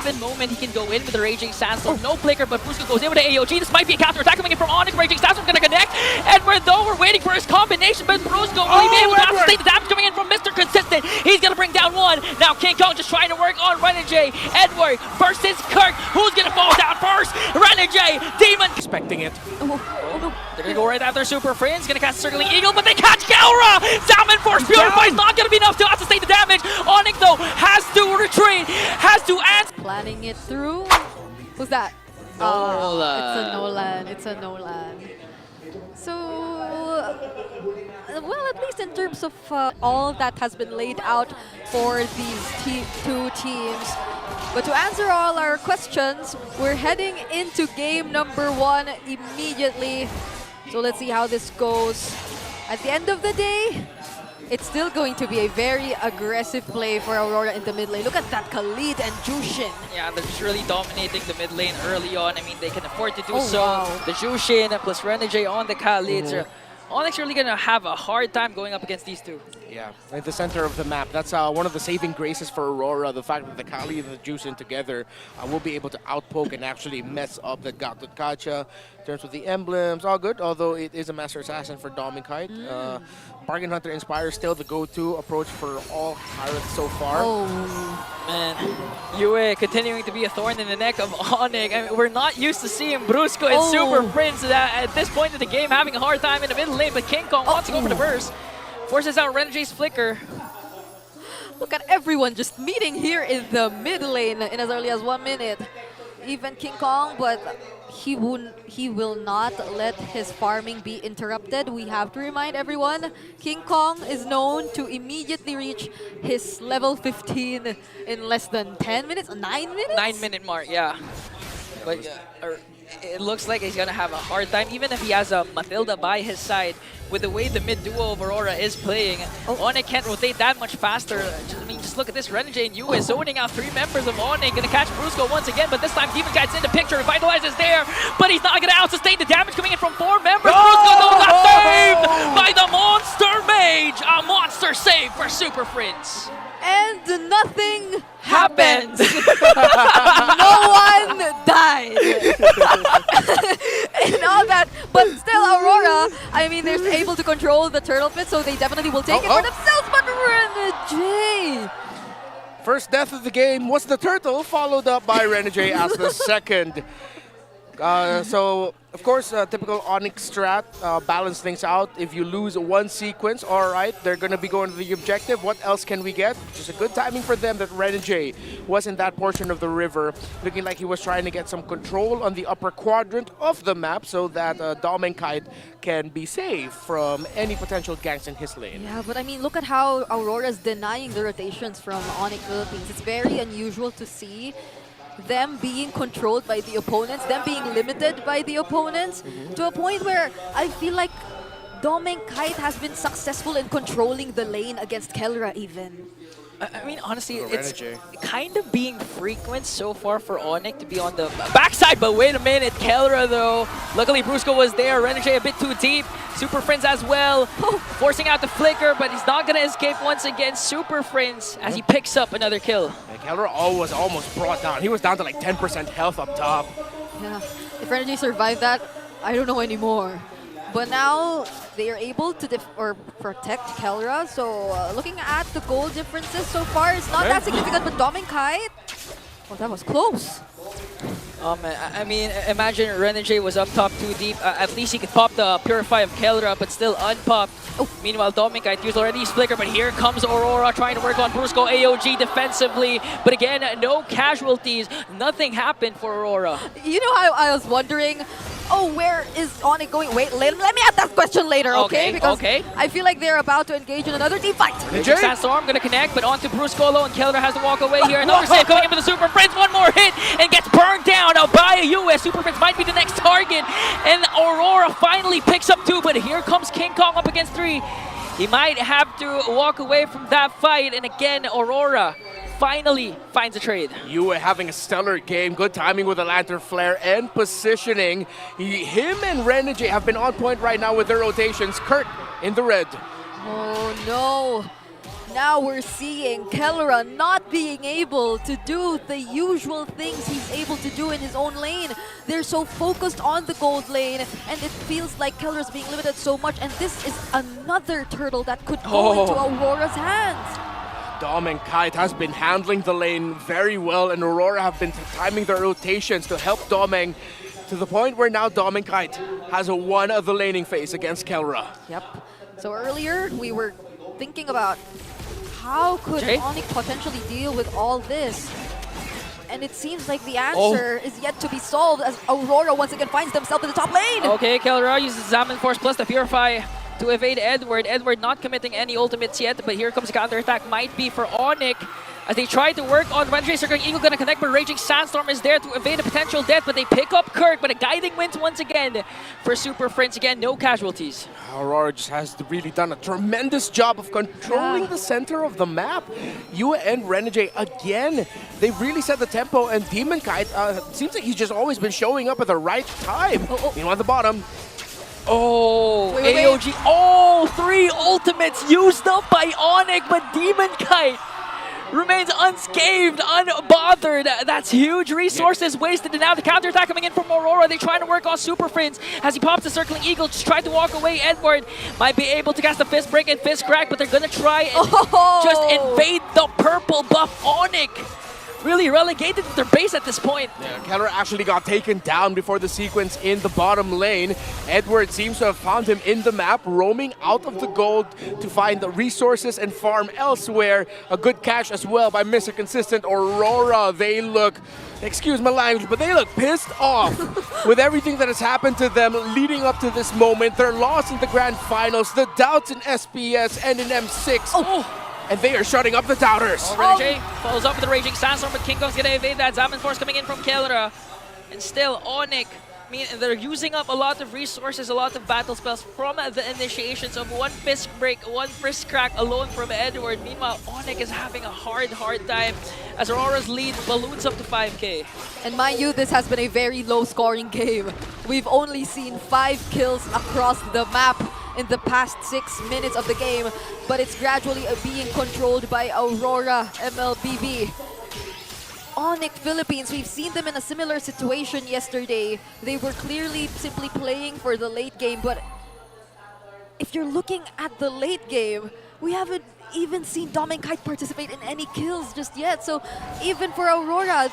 given moment, he can go in with the Raging Sandstorm. No flicker, but Brusco goes in with the AOG. This might be a counter attack coming in from Onic. Raging Sandstorm gonna connect. Edward, though, we're waiting for his combination, but Brusco will be able to sustain the damage coming in from Mr. Consistent. He's gonna bring down one. Now King Kong just trying to work on Renegade. Edward versus Kirk. Who's gonna fall down first? Renegade, Demon. Expecting it. They're gonna go right after Super Friends. Gonna cast Circling Eagle, but they catch Kelra! Salmon Force Purify is not gonna be enough to sustain the damage. Onic, though, has to retreat, has to answer. Planning it through. Who's that? Nolan. It's a Nolan. So, well, at least in terms of all that has been laid out for these two teams. But to answer all our questions, we're heading into game number 1 immediately. So let's see how this goes. At the end of the day, it's still going to be a very aggressive play for Aurora in the mid lane. Look at that, Khalid and Jushin. Yeah, they're just really dominating the mid lane early on. I mean, they can afford to do so. Wow. The Jushin plus Renegade on the Khalid. Onyx really gonna have a hard time going up against these two. Yeah, at the center of the map. That's one of the saving graces for Aurora, the fact that the Kali and the Juicin together will be able to outpoke and actually mess up the Gatot Kacha. In terms of the emblems, all good, although it is a Master Assassin for Dominic. Bargain Hunter Inspire still the go-to approach for all pirates so far. Oh, man. Yue continuing to be a thorn in the neck of Onic. I mean, we're not used to seeing Brusco and Super Prince at this point of the game having a hard time in the middle lane, but King Kong wants to go for the burst. Forces out Renegade's flicker. Look at everyone just meeting here in the mid lane in as early as 1 minute. Even King Kong, but he will not let his farming be interrupted. We have to remind everyone, King Kong is known to immediately reach his level 15 in less than 10 minutes, 9 minutes? 9-minute mark, yeah. But it looks like he's gonna have a hard time, even if he has a Matilda by his side. With the way the mid duo of Aurora is playing, Onic can't rotate that much faster. Just look at this. Renegade and Yue zoning out 3 members of Onic. Gonna catch Brusco once again, but this time Demon Guide's in the picture. Revitalize is there, but he's not gonna out-sustain the damage coming in from 4 members. Brusco though got saved by the Monster Mage. A monster save for Super Prince. And nothing happened. Happened. No one died. And all that, but still Aurora, I mean, they're able to control the turtle pit, so they definitely will take it for themselves, but Renegade. First death of the game was the turtle, followed up by Renegade as the second. So, of course, typical Onyx strat, balance things out. If you lose one sequence, all right, they're going to be going to the objective. What else can we get? Just a good timing for them that Renegade was in that portion of the river, looking like he was trying to get some control on the upper quadrant of the map so that Dominic can be safe from any potential ganks in his lane. Yeah, but I mean, look at how Aurora's denying the rotations from Onic Philippines. It's very unusual to see them being controlled by the opponents, them being limited by the opponents, to a point where I feel like Dominic has been successful in controlling the lane against Kelra even. I mean, honestly, it's kind of being frequent so far for Onic to be on the backside, but wait a minute, Kelra though. Luckily, Brusco was there, Renegade a bit too deep, Super Friends as well, forcing out the flicker, but he's not going to escape once again. Super Friends as he picks up another kill. And Kelra was almost brought down. He was down to like 10% health up top. Yeah, if Renegade survived that, I don't know anymore. But now they are able to protect Kelra. So looking at the goal differences so far, it's not that significant. But Dominic, oh, that was close. I mean, imagine Renegade was up top too deep. At least he could pop the Purify of Kelra, but still unpopped. Meanwhile, Dominic used already his flicker, but here comes Aurora trying to work on Brusco AOG defensively. But again, no casualties. Nothing happened for Aurora. You know how I was wondering, where is Onic going? Wait, let me ask that question later, okay? Because I feel like they're about to engage in another team fight. Sandstorm gonna connect, but onto Brusco, and Kelra has to walk away here. Another save coming in for the Super Prince. One more hit and gets burned down by a US. Super Prince might be the next target. And Aurora finally picks up 2, but here comes King Kong up against 3. He might have to walk away from that fight. And again, Aurora finally finds a trade. Yue having a stellar game, good timing with the Lantern Flare and positioning. Him and Renegade have been on point right now with their rotations. Kurt in the red. Oh no. now we're seeing Kellera not being able to do the usual things he's able to do in his own lane. They're so focused on the gold lane, and it feels like Kellera's being limited so much, and this is another turtle that could go into Aurora's hands. Dom and Kite has been handling the lane very well, and Aurora have been timing their rotations to help Domeng to the point where now Dom and Kite has won the laning phase against Kellera. Yep. So earlier we were thinking about how could Onic potentially deal with all this? And it seems like the answer is yet to be solved as Aurora once again finds themselves in the top lane. Okay, Kellera uses Zaman Force plus the Purify to evade Edward. Edward not committing any ultimates yet, but here comes a counterattack. Might be for Onic as they try to work on Renjay. Circling Eagle gonna connect, but Raging Sandstorm is there to evade a potential death, but they pick up Kirk, but a guiding wind once again for Super Friends. Again, no casualties. Aurora just has really done a tremendous job of controlling the center of the map. Yue and Renjay again, they really set the tempo, and Demon Kite seems like he's just always been showing up at the right time. Meanwhile, at the bottom, AOG, all 3 ultimates used up by Onic, but Demon Kite remains unscathed, unbothered. That's huge resources wasted, and now the counterattack coming in from Aurora. They're trying to work on Super Friends as he pops the Circling Eagle, just tried to walk away. Edward might be able to cast a Fist Break and Fist Crack, but they're gonna try and just invade the purple buff. Onic really relegated to their base at this point. Yeah, Kellera actually got taken down before the sequence in the bottom lane. Edward seems to have found him in the map, roaming out of the gold to find the resources and farm elsewhere. A good catch as well by Mr. Consistent. Aurora, they look, excuse my language, but they look pissed off with everything that has happened to them leading up to this moment. They're lost in the grand finals, the doubts in SPS and in M6. And they are shutting up the doubters. Renjay follows up with the Raging Sandstorm, but King Kong's gonna evade that. Zaman Force coming in from Kellera. And still, Onic, they're using up a lot of resources, a lot of battle spells from the initiations of 1 Fist Break, 1 Fist Crack alone from Edward. Meanwhile, Onic is having a hard time as Aurora's lead balloons up to 5K. And mind you, this has been a very low-scoring game. We've only seen 5 kills across the map in the past 6 minutes of the game, but it's gradually being controlled by Aurora MLBB. Onic Philippines, we've seen them in a similar situation yesterday. They were clearly simply playing for the late game, but if you're looking at the late game, we haven't even seen Dom and Kite participate in any kills just yet. So even for Aurora,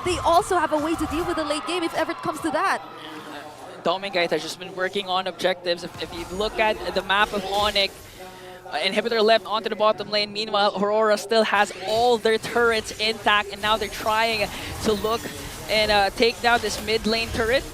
they also have a way to deal with the late game if ever it comes to that. Dom and Kite has just been working on objectives. If you look at the map of Onic, inhibitor left onto the bottom lane. Meanwhile, Aurora still has all their turrets intact, and now they're trying to look and take down this mid lane turret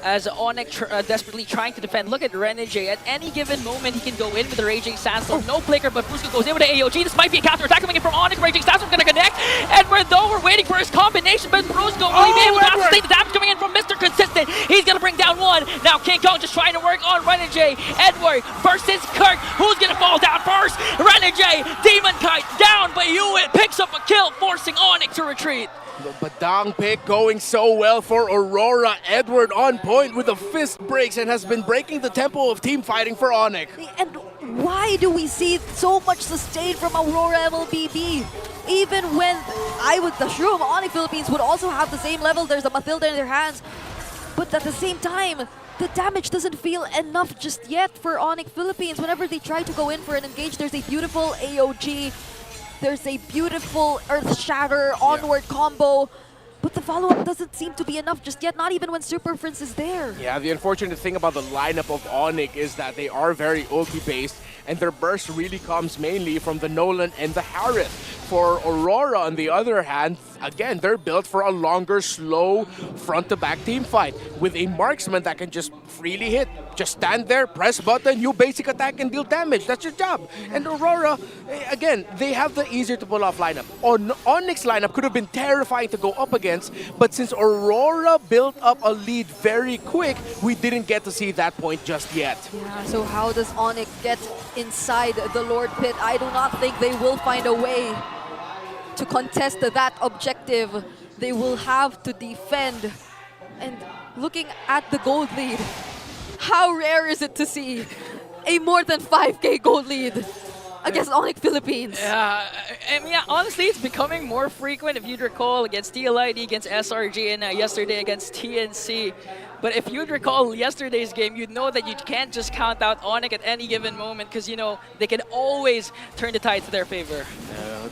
as Onic desperately trying to defend. Look at Renjay. At any given moment, he can go in with the Raging Sandstorm. No flicker, but Fusco goes in with the AOG. This might be a counter-attack coming in from Onic. Raging Sandstorm gonna connect. Edward, though, we're waiting for his combination, but Fusco will be able to sustain the damage coming in from Mr. Consistent. He's gonna bring down 1. Now King Kong just trying to work on Renjay. Edward versus Kirk. Who's gonna fall down first? Renjay, Demon Kite down, but Hewitt picks up a kill, forcing Onic to retreat. The Badang pick going so well for Aurora. Edward on point with the fist breaks and has been breaking the tempo of team fighting for Onic. And why do we see so much sustain from Aurora MLBB? Even when I would assume Onic Philippines would also have the same level, there's a Matilda in their hands. But at the same time, the damage doesn't feel enough just yet for Onic Philippines. Whenever they try to go in for an engage, there's a beautiful AOG. There's a beautiful Earth Shatter onward combo, but the follow-up doesn't seem to be enough just yet, not even when Super Prince is there. Yeah, the unfortunate thing about the lineup of Onic is that they are very ulti-based, and their burst really comes mainly from the Nolan and the Harith. For Aurora, on the other hand, again, they're built for a longer, slow, front-to-back team fight with a marksman that can just freely hit. Just stand there, press button, you basic attack and deal damage. That's your job. And Aurora, again, they have the easier to pull off lineup. Onyx lineup could have been terrifying to go up against, but since Aurora built up a lead very quick, we didn't get to see that point just yet. Yeah, so how does Onyx get inside the Lord Pit? I do not think they will find a way to contest that objective. They will have to defend. And looking at the gold lead, how rare is it to see a more than 5K gold lead? against Onic Philippines. Yeah, I mean, honestly, it's becoming more frequent. If you'd recall, against TLID, against SRG, and yesterday against TNC. But if you'd recall yesterday's game, you'd know that you can't just count out Onic at any given moment because, you know, they can always turn the tide to their favor.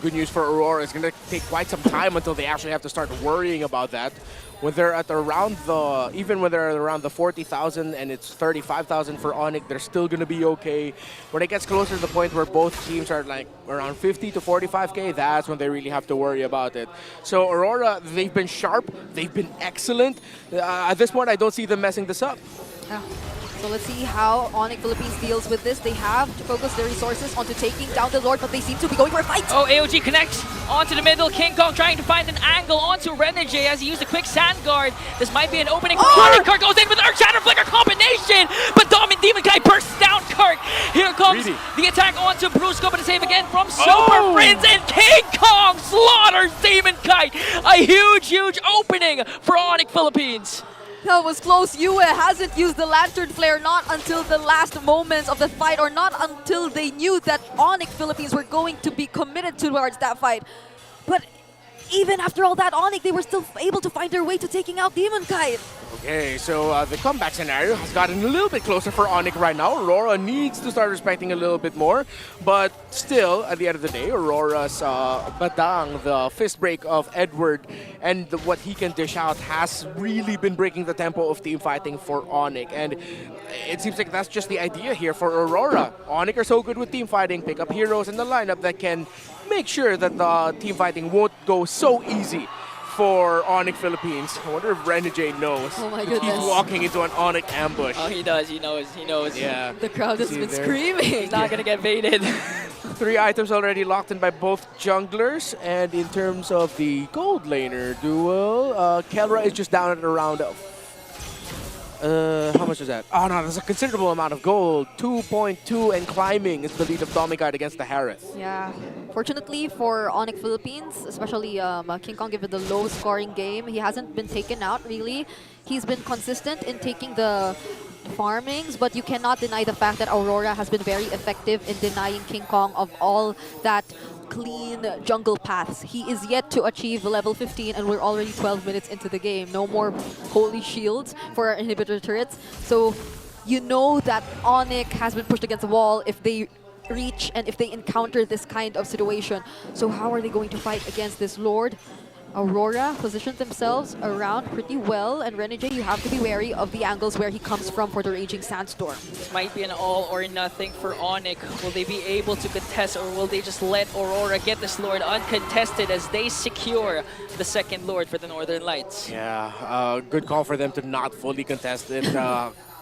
Good news for Aurora. It's going to take quite some time until they actually have to start worrying about that. When they're at around the, even when they're around the 40,000 and it's 35,000 for Onic, they're still going to be okay. When it gets closer to the point where both teams are like around 50 to 45K, that's when they really have to worry about it. So Aurora, they've been sharp, they've been excellent. At this point, I don't see them messing this up. Yeah. So let's see how Onic Philippines deals with this. They have to focus their resources onto taking down the Lord, but they seem to be going for a fight. Oh, AOG connects onto the middle. King Kong trying to find an angle onto Renegade as he used a quick sand guard. This might be an opening. Kirk goes in with an Earth Shatter Flicker combination, but Demon Guy bursts down Kirk. Here comes the attack onto Brusco, but a save again from Super Friends, and King Kong slaughters Demon Kite. A huge opening for Onic Philippines. That was close. Yue hasn't used the Lantern Flare not until the last moments of the fight, or not until they knew that Onic Philippines were going to be committed towards that fight. But even after all that, Onic, they were still able to find their way to taking out Demon Kite. Okay, so the comeback scenario has gotten a little bit closer for Onic right now. Aurora needs to start respecting a little bit more, but still, at the end of the day, Aurora's Badang, the fist break of Edward, and what he can dish out has really been breaking the tempo of team fighting for Onic. And it seems like that's just the idea here for Aurora. Onic are so good with team fighting, pick up heroes in the lineup that can make sure that the team fighting won't go so easy for Onic Philippines. I wonder if Renegade knows. Oh my If goodness. he's walking into an Onic ambush. Oh, he does. He knows. Yeah. The crowd has See been there? screaming. He's not going to get baited. 3 items already locked in by both junglers. And in terms of the gold laner duel, Kelra is just down at around how much is that? Oh no, there's a considerable amount of gold. 2.2 and climbing is the lead of Domicard against the Harith. Yeah. Fortunately for Onic Philippines, especially King Kong, given the low scoring game, he hasn't been taken out really. He's been consistent in taking the farmings, but you cannot deny the fact that Aurora has been very effective in denying King Kong of all that clean jungle paths. He is yet to achieve level 15 and we're already 12 minutes into the game. No more holy shields for our inhibitor turrets. So you know that Onic has been pushed against the wall if they reach and if they encounter this kind of situation. So how are they going to fight against this Lord? Aurora positioned themselves around pretty well, and Renegade, you have to be wary of the angles where he comes from for the Raging Sandstorm. This might be an all or nothing for Onic. Will they be able to contest, or will they just let Aurora get this Lord uncontested as they secure the second Lord for the Northern Lights? Yeah, good call for them to not fully contest it.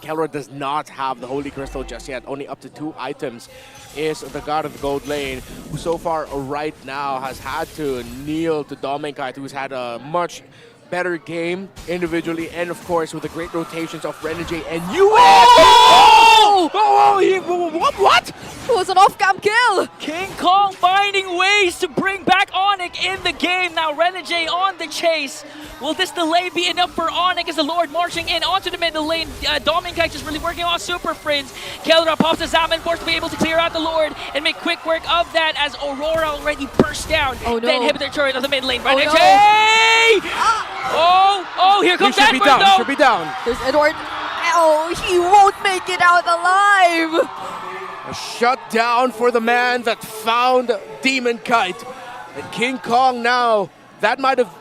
Kelra does not have the Holy Crystal just yet. Only up to 2 items is the God of the Gold Lane, who so far right now has had to kneel to Dominkite, who's had a much better game individually, and of course with the great rotations of Renegade and US. What? It was an off-cam kill! King Kong finding ways to bring back Onic in the game. Now Renegade on the chase. Will this delay be enough for Onic as the Lord marching in onto the middle lane? Dominkite just really working on Super Friends. Kelra pops the Zaman, forced to be able to clear out the Lord and make quick work of that as Aurora already burst down the inhibitor turret of the mid lane. Renegade! Oh, here comes Edward, though! He should be down. There's Edward. Oh, he won't make it out alive! A shutdown for the man that found Demon Kite. And King Kong now, that might have,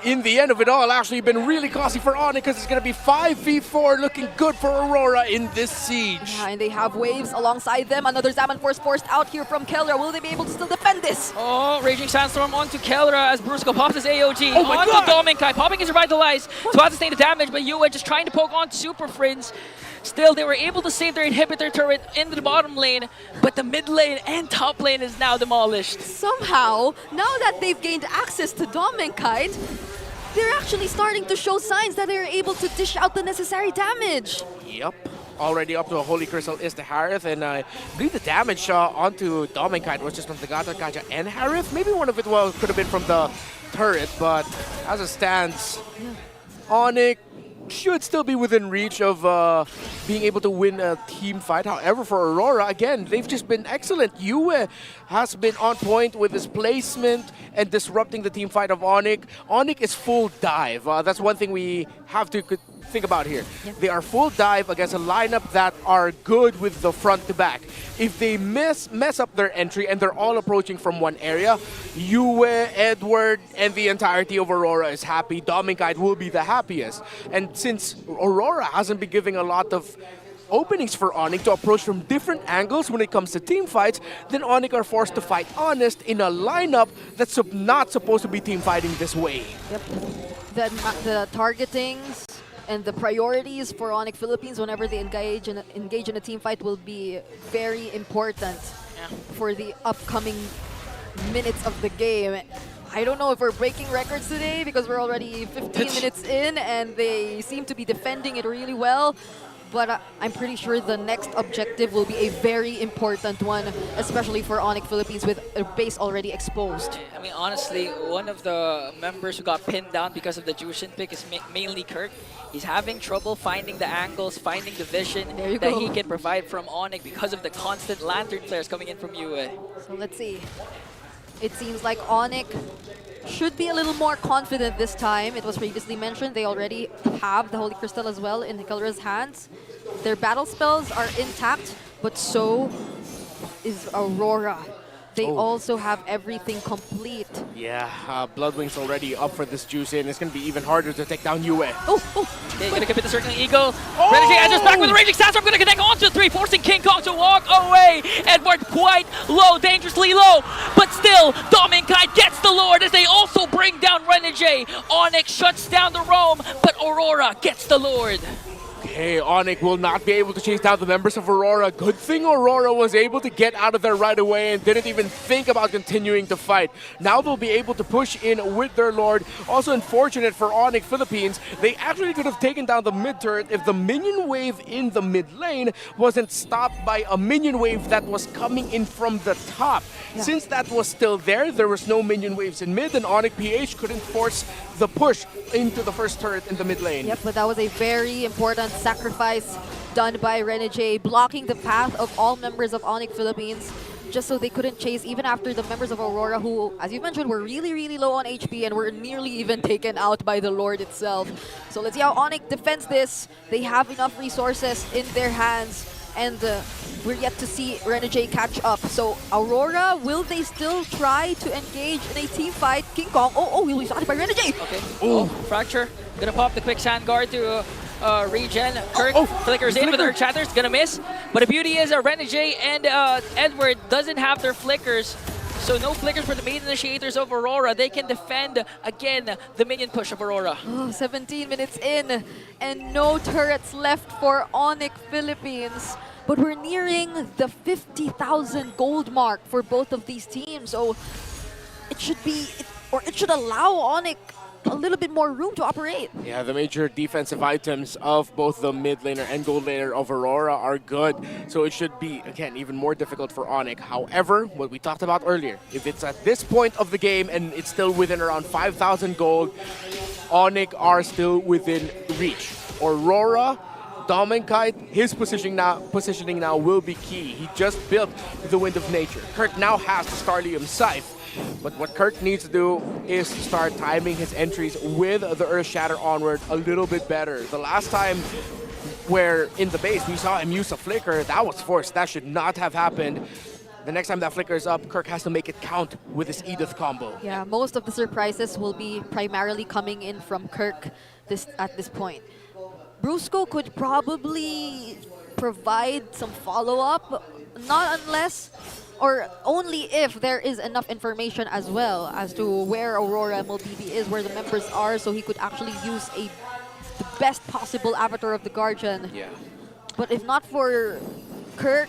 in the end of it all, actually been really costly for Onic because it's going to be 5v4 looking good for Aurora in this siege. Yeah, and they have waves alongside them. Another Zaman Force forced out here from Kelra. Will they be able to still defend this? Oh, Raging Sandstorm onto Kelra as Brusco pops his AOG Oh my onto God. Dominkite, popping his Revitalize to sustain the damage, but Yue just trying to poke on Super Friends. Still, they were able to save their inhibitor turret into the bottom lane, but the mid lane and top lane is now demolished. Somehow, now that they've gained access to Dominkite, they're actually starting to show signs that they're able to dish out the necessary damage. Yep. Already up to a Holy Crystal is the Harith, and I believe the damage onto Dominkite was just from the Gata Kaja and Harith. Maybe one of it could have been from the turret, but as it stands, Onic should still be within reach of being able to win a team fight. However, for Aurora, again, they've just been excellent. Yue has been on point with his placement and disrupting the team fight of Onic. Onic is full dive. That's one thing we have to think about here. Yep. They are full dive against a lineup that are good with the front to back. If they mess up their entry and they're all approaching from one area, Yue, Edward, and the entirety of Aurora is happy. Dominkite will be the happiest. And since Aurora hasn't been giving a lot of openings for Onic to approach from different angles when it comes to team fights, then Onic are forced to fight honest in a lineup that's not supposed to be team fighting this way. Yep. The targetings and the priorities for Onic Philippines whenever they engage in a team fight will be very important for the upcoming minutes of the game. I don't know if we're breaking records today because we're already 15 minutes in and they seem to be defending it really well. But I'm pretty sure the next objective will be a very important one, especially for Onic Philippines with a base already exposed. I mean, honestly, one of the members who got pinned down because of the Jushin pick is mainly Kirk. He's having trouble finding the angles, finding the vision that he can provide from Onic because of the constant lantern flares coming in from Yue. So let's see. It seems like Onic should be a little more confident this time. It was previously mentioned they already have the Holy Crystal as well in Hikaru's hands. Their battle spells are intact, but so is Aurora. They also have everything complete. Yeah, Bloodwing's already up for this juice in. It's going to be even harder to take down Yue. Okay, gonna commit the Circling Eagle. Renegade answers back with a Raging Sandstorm, gonna connect onto 3, forcing King Kong to walk away. Edward quite low, dangerously low, but still, Dominkite gets the Lord as they also bring down Renegade. Onic shuts down the roam, but Aurora gets the Lord. Okay, Onic will not be able to chase down the members of Aurora. Good thing Aurora was able to get out of there right away and didn't even think about continuing to fight. Now they'll be able to push in with their Lord. Also unfortunate for Onic Philippines, they actually could have taken down the mid turret if the minion wave in the mid lane wasn't stopped by a minion wave that was coming in from the top. Yeah. Since that was still there was no minion waves in mid, and Onic PH couldn't force the push into the first turret in the mid lane. Yep, but that was a very important sacrifice done by Renegade, blocking the path of all members of Onic Philippines just so they couldn't chase even after the members of Aurora who, as you mentioned, were really low on HP and were nearly even taken out by the Lord itself. So let's see how Onic defends this. They have enough resources in their hands and we're yet to see Renegade catch up. So Aurora, will they still try to engage in a team fight? King Kong, he'll be shot by Renegade. Okay, Fracture, gonna pop the quick sand guard to regen. Kirk flickers in with her chatters, gonna miss. But the beauty is Renegade and Edward doesn't have their flickers. So no flickers for the main initiators of Aurora. They can defend, again, the minion push of Aurora. 17 minutes in and no turrets left for Onic Philippines. But we're nearing the 50,000 gold mark for both of these teams. So it should allow Onic a little bit more room to operate. Yeah, the major defensive items of both the mid laner and gold laner of Aurora are good. So it should be, again, even more difficult for Onic. However, what we talked about earlier, if it's at this point of the game and it's still within around 5,000 gold, Onic are still within reach. Aurora, Dominkite, his positioning now will be key. He just built the Wind of Nature. Kirk now has the Starlium Scythe. But what Kirk needs to do is to start timing his entries with the Earth Shatter onward a little bit better. The last time where in the base we saw him use a flicker, that was forced. That should not have happened. The next time that flicker is up, Kirk has to make it count with his Edith combo. Yeah, most of the surprises will be primarily coming in from Kirk at this point. Brusco could probably provide some follow-up, not unless or only if there is enough information as well as to where Aurora MLBB is, where the members are, so he could actually use the best possible avatar of the Guardian. Yeah. But if not for Kirk,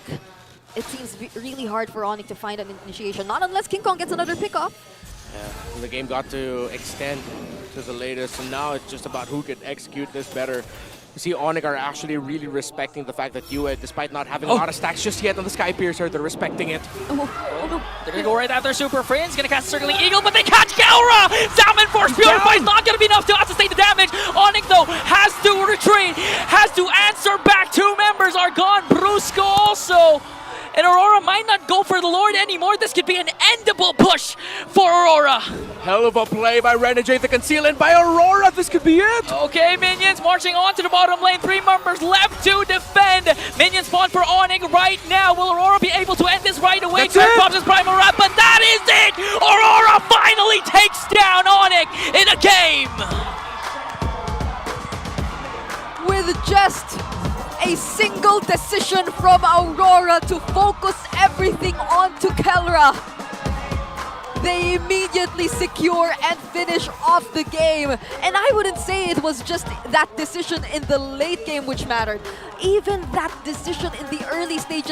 it seems really hard for Onic to find an initiation, not unless King Kong gets another pickup. Yeah, the game got to extend to the latest, and now it's just about who can execute this better. You see, Onic are actually really respecting the fact that Yue, despite not having a lot of stacks just yet on the Sky Piercer, they're respecting it. No. They're gonna go right after Super Friends, gonna cast Circling Eagle, but they catch Aura! Salmon Force Purify is not gonna be enough to sustain the damage. Onic, though, has to victory has to answer back. 2 members are gone. Brusco also. And Aurora might not go for the Lord anymore. This could be an endable push for Aurora. Hell of a play by Renegade, the conceal, and by Aurora. This could be it. Okay, Minions marching on to the bottom lane. 3 members left to defend. Minions spawn for Onic right now. Will Aurora be able to end this right away? That's Trent it. pops his primal wrap, but that is it! Aurora finally takes down Onic in a game! With just a single decision from Aurora to focus everything onto Kelra, they immediately secure and finish off the game. And I wouldn't say it was just that decision in the late game which mattered. Even that decision in the early stages